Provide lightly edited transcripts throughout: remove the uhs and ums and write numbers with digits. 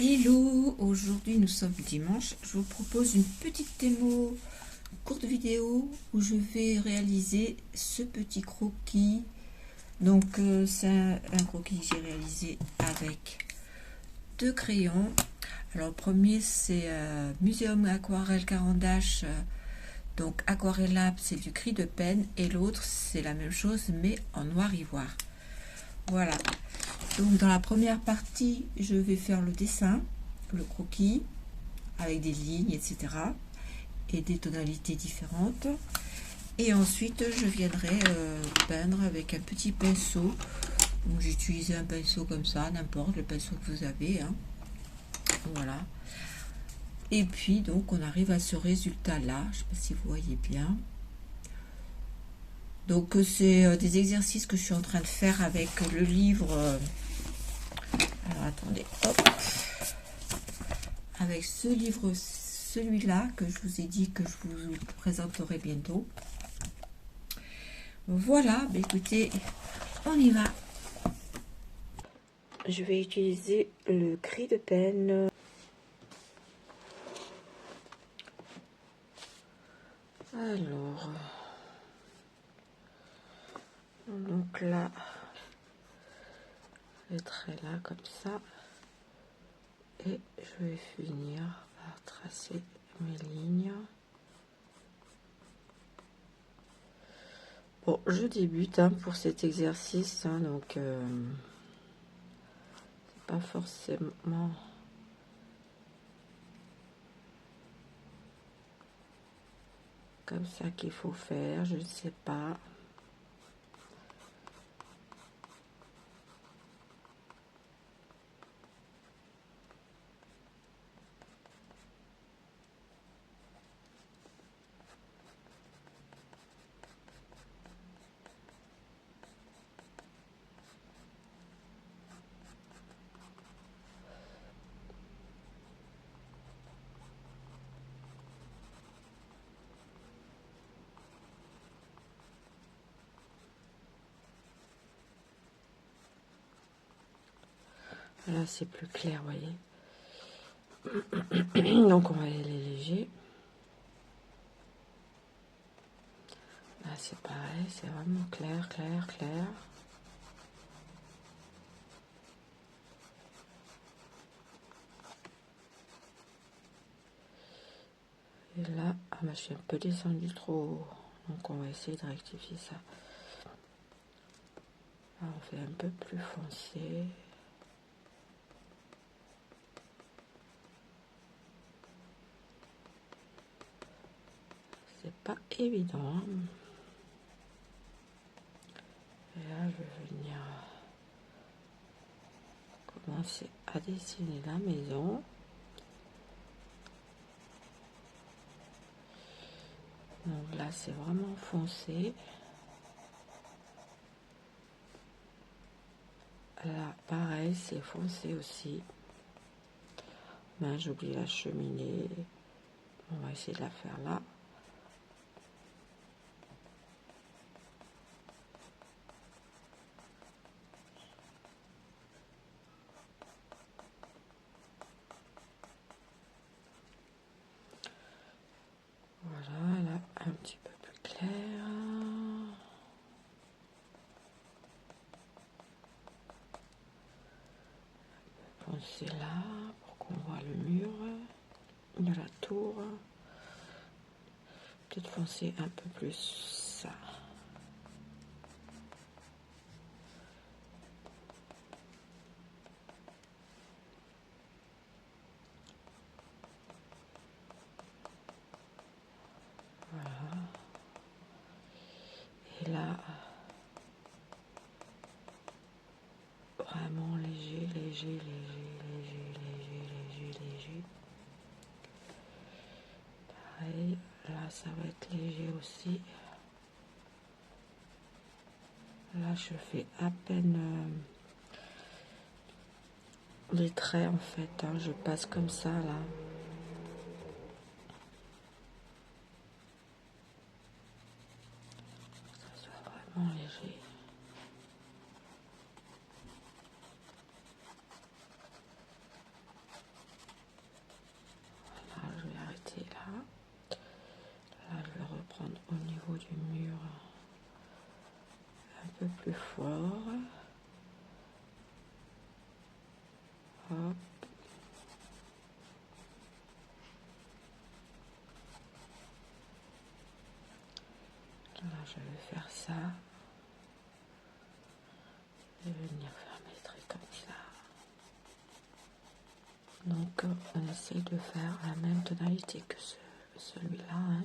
Hello, aujourd'hui nous sommes dimanche. Je vous propose une petite démo, courte vidéo où je vais réaliser ce petit croquis. Donc c'est un croquis que j'ai réalisé avec deux crayons. Alors le premier c'est Muséum Aquarelle Carandache, donc Aquarelle Lab, c'est du cri de peine, et l'autre c'est la même chose mais en noir ivoire. Voilà. Donc dans la première partie, je vais faire le dessin, le croquis, avec des lignes, etc. et des tonalités différentes. Et ensuite, je viendrai peindre avec un petit pinceau. Donc j'ai utilisé un pinceau comme ça, n'importe le pinceau que vous avez. Hein. Voilà. Et puis, donc, on arrive à ce résultat-là. Je ne sais pas si vous voyez bien. Donc, c'est des exercices que je suis en train de faire avec le livre... alors, attendez. Hop. Avec ce livre, celui-là, que je vous ai dit que je vous présenterai bientôt. Voilà, bah écoutez, on y va. Je vais utiliser le cri de peine. Alors, donc là, je vais traiter là comme ça. Et je vais finir par tracer mes lignes. Bon, je débute pour cet exercice, donc c'est pas forcément comme ça qu'il faut faire, je ne sais pas. Là, c'est plus clair, vous voyez. Donc, on va aller léger. Là, c'est pareil, c'est vraiment clair, clair, clair. Et là, je suis un peu descendu trop haut. Donc, on va essayer de rectifier ça. Là, on fait un peu plus foncé. C'est pas évident. Hein. Et là, je vais venir commencer à dessiner la maison. Donc là, c'est vraiment foncé. Là, pareil, c'est foncé aussi. Ben, j'oublie la cheminée. On va essayer de la faire là. Voilà, là, un petit peu plus clair. Foncé là, pour qu'on voit le mur de la tour. Peut-être foncer un peu plus ça. Voilà. Et là, vraiment léger, léger, léger, léger, léger, léger, léger. Pareil, là ça va être léger aussi. Là je fais à peine les traits en fait, hein. Je passe comme ça là. Ça soit vraiment léger. plus fort. Hop. Là, je vais faire ça. Je vais venir faire mes traits comme ça. Donc, on essaie de faire la même tonalité que celui-là. Hein.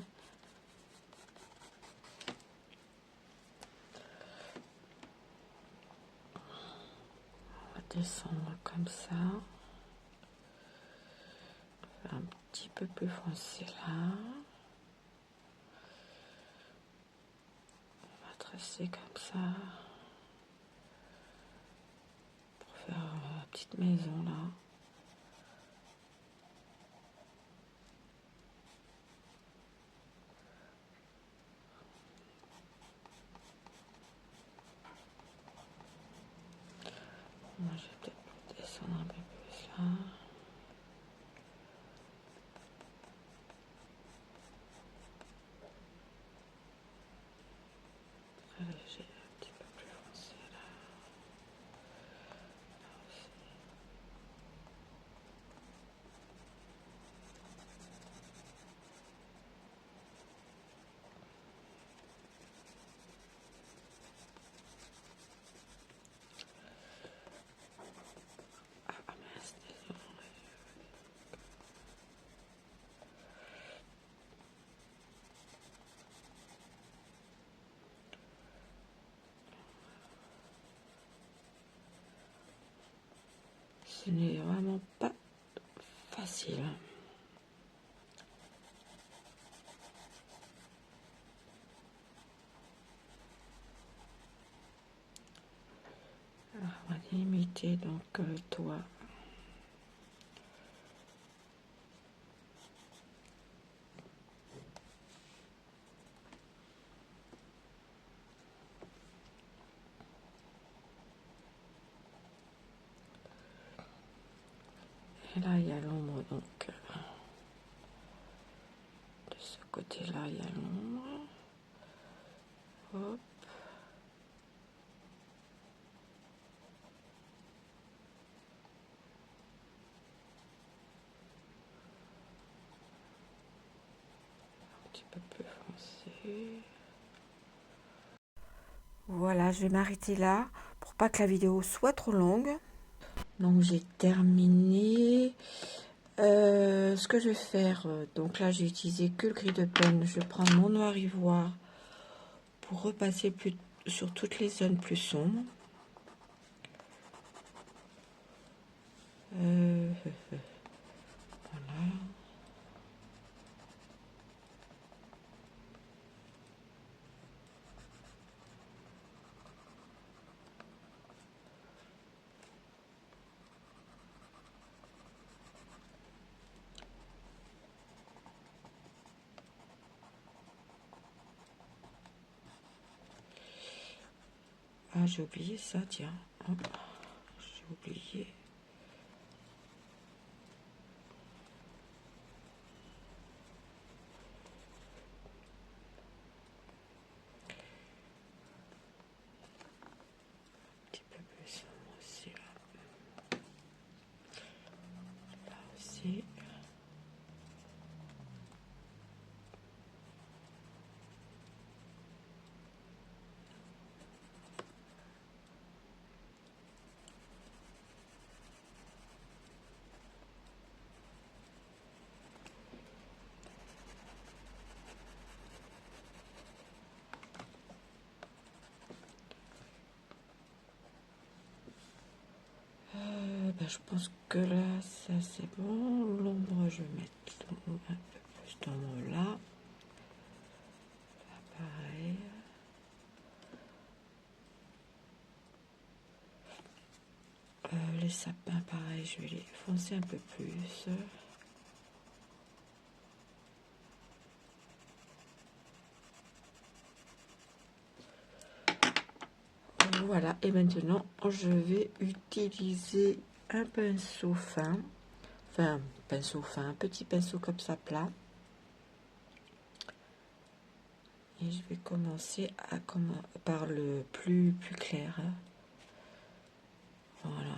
On va descendre comme ça. Faire un petit peu plus foncé là. On va tracer comme ça. Pour faire la petite maison là. Moi, je vais peut-être descendre un peu plus là. Très léger, un petit peu plus foncé là. Là aussi. Ah mince, désolé. Ce n'est vraiment pas facile. Alors, on va limiter donc le toit. Et là, il y a l'ombre, donc de ce côté-là, il y a l'ombre. Hop. Un petit peu plus foncé. Voilà, je vais m'arrêter là pour pas que la vidéo soit trop longue. Donc j'ai terminé. Ce que je vais faire, donc là j'ai utilisé que le gris de peine. Je vais prendre mon noir ivoire pour repasser sur toutes les zones plus sombres. Voilà. Ah, j'ai oublié ça, tiens. Hop. J'ai oublié. Un petit peu plus sombre aussi, là. Là aussi. Ben, je pense que là, ça c'est bon. L'ombre, je vais mettre un peu plus d'ombre là. Là, pareil. Les sapins, pareil, je vais les foncer un peu plus. Voilà, et maintenant, je vais utiliser un pinceau fin. Enfin, pinceau fin, un petit pinceau comme ça plat. Et je vais commencer par le plus clair. Hein. Voilà.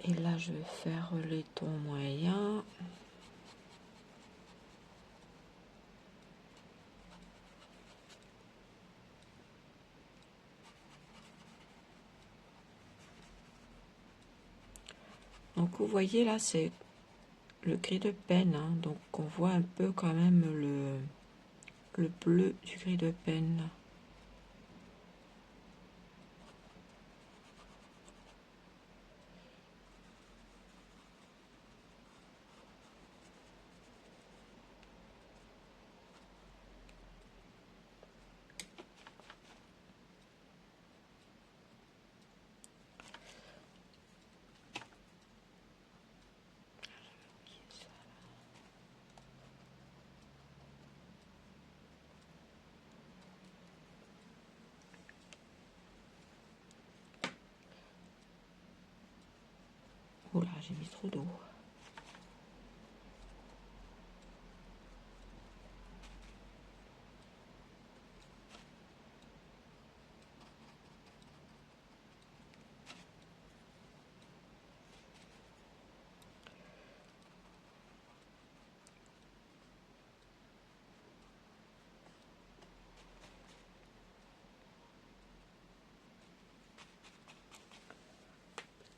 Et là, je vais faire les tons moyens. Donc, vous voyez, là, c'est le gris de peine. Hein, donc, on voit un peu quand même le bleu du gris de peine. Oula, j'ai mis trop d'eau.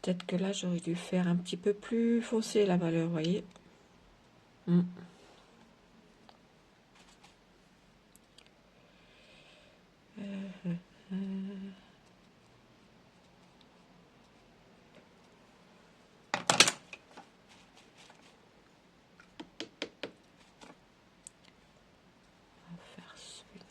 Peut-être que là, j'aurais dû faire un petit peu plus foncé la valeur, vous voyez. On va faire celui-là.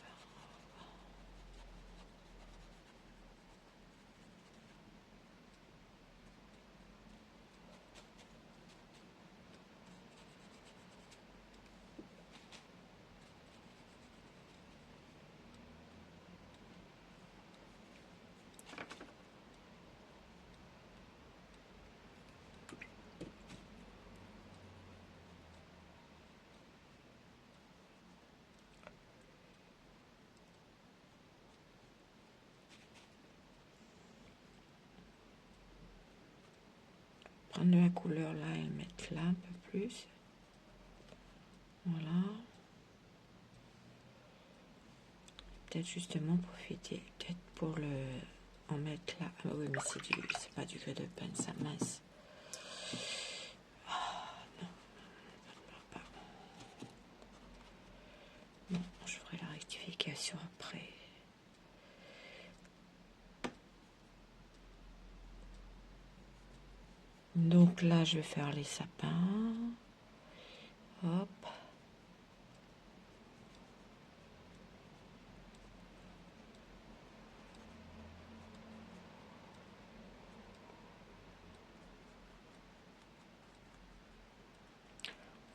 Prendre la couleur là et mettre là un peu plus. Voilà. Peut-être justement profiter, peut-être pour le en mettre là. Ah oui, mais c'est pas du gris de peine, ça mince. Non, pas. Bon, je ferai la rectification après. Donc là, je vais faire les sapins. Hop.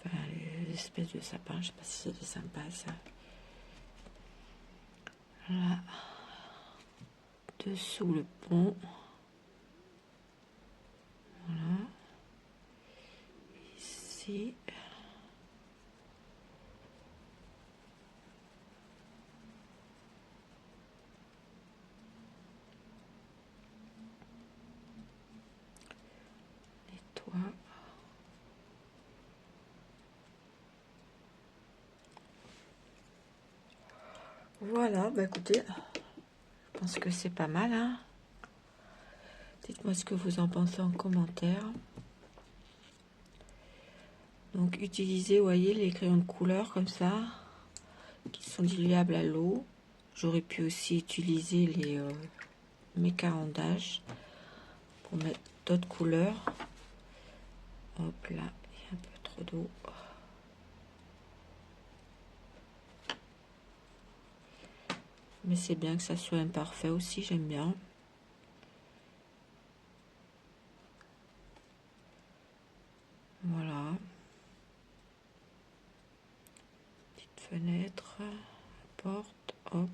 Enfin, les espèces de sapins, je sais pas si c'est sympa ça. Là, dessous le pont. Voilà. Ici. Les toits. Voilà, bah écoutez, je pense que c'est pas mal, hein. Dites-moi ce que vous en pensez en commentaire. Donc utilisez, vous voyez, les crayons de couleur comme ça, qui sont diluables à l'eau. J'aurais pu aussi utiliser les mes carandages pour mettre d'autres couleurs. Hop là, il y a un peu trop d'eau. Mais c'est bien que ça soit imparfait aussi, j'aime bien. Voilà. Petite fenêtre, porte, hop.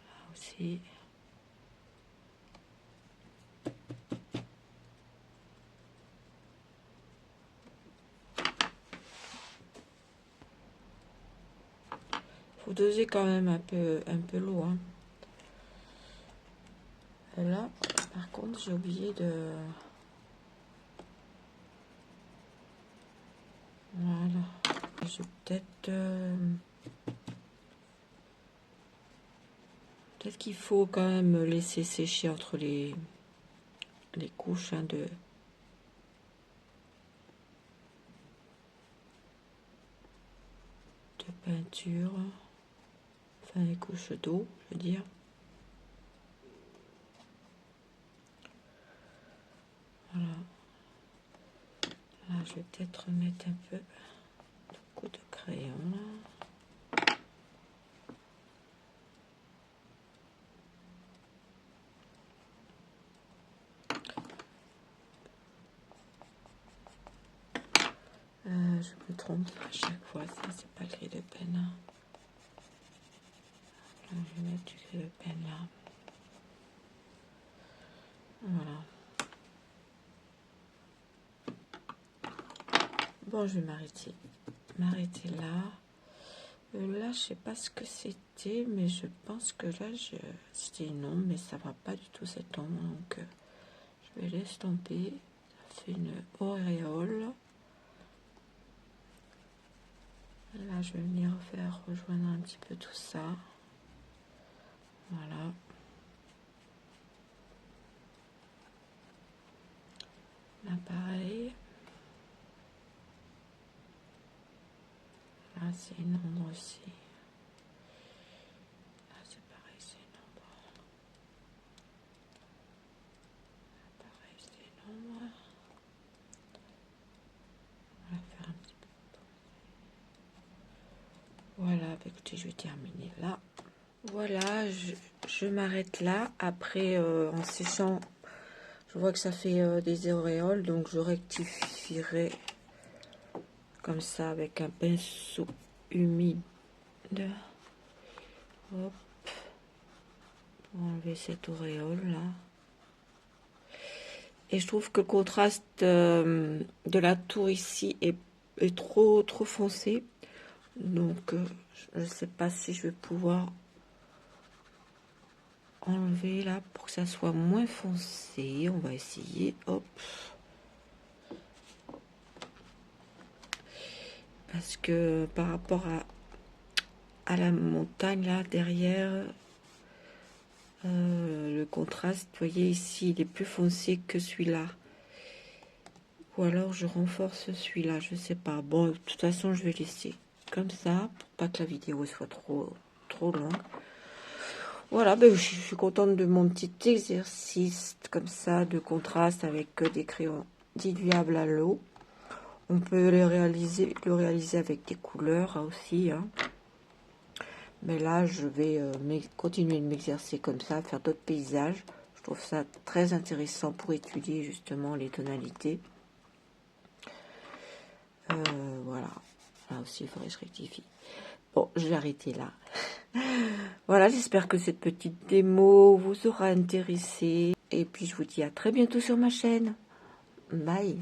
Là aussi. Faut doser quand même un peu l'eau, hein. Et là, par contre, j'ai oublié de... Voilà. Je vais peut-être... Peut-être qu'il faut quand même laisser sécher entre les couches, hein, de peinture. Enfin, les couches d'eau, je veux dire. Voilà. Là, je vais peut-être remettre un peu de coup de crayon, là. Je me trompe à chaque fois, ça c'est pas le gris de peine. Là, je vais mettre du gris de peine là. Voilà. Bon, je vais m'arrêter là. Là, je sais pas ce que c'était, mais je pense que là, c'était une ombre, mais ça va pas du tout cette ombre, donc je vais l'estomper. Ça fait une auréole. Là, je vais venir faire rejoindre un petit peu tout ça. Voilà. Là, pareil. Là, c'est une ombre aussi. Là, c'est pareil, c'est une ombre. Là, pareil, c'est une ombre. On va faire un petit peu. Voilà, bah, écoutez, je vais terminer là. Voilà, je m'arrête là. Après, en séchant, je vois que ça fait des auréoles, donc je rectifierai comme ça avec un pinceau humide. Hop, pour enlever cette auréole là. Et je trouve que le contraste de la tour ici est trop foncé. Donc, je ne sais pas si je vais pouvoir enlever là pour que ça soit moins foncé. On va essayer. Hop. Parce que par rapport à la montagne là derrière, le contraste, vous voyez ici, il est plus foncé que celui-là. Ou alors je renforce celui-là, je sais pas. Bon, de toute façon, je vais laisser comme ça pour pas que la vidéo soit trop longue. Voilà, ben, je suis contente de mon petit exercice comme ça de contraste avec des crayons diluables à l'eau. On peut le réaliser avec des couleurs aussi, hein. Mais là, je vais continuer de m'exercer comme ça, faire d'autres paysages. Je trouve ça très intéressant pour étudier justement les tonalités. Voilà. Là aussi, il faudrait que je rectifie. Bon, je vais arrêter là. Voilà, j'espère que cette petite démo vous aura intéressé. Et puis, je vous dis à très bientôt sur ma chaîne. Bye.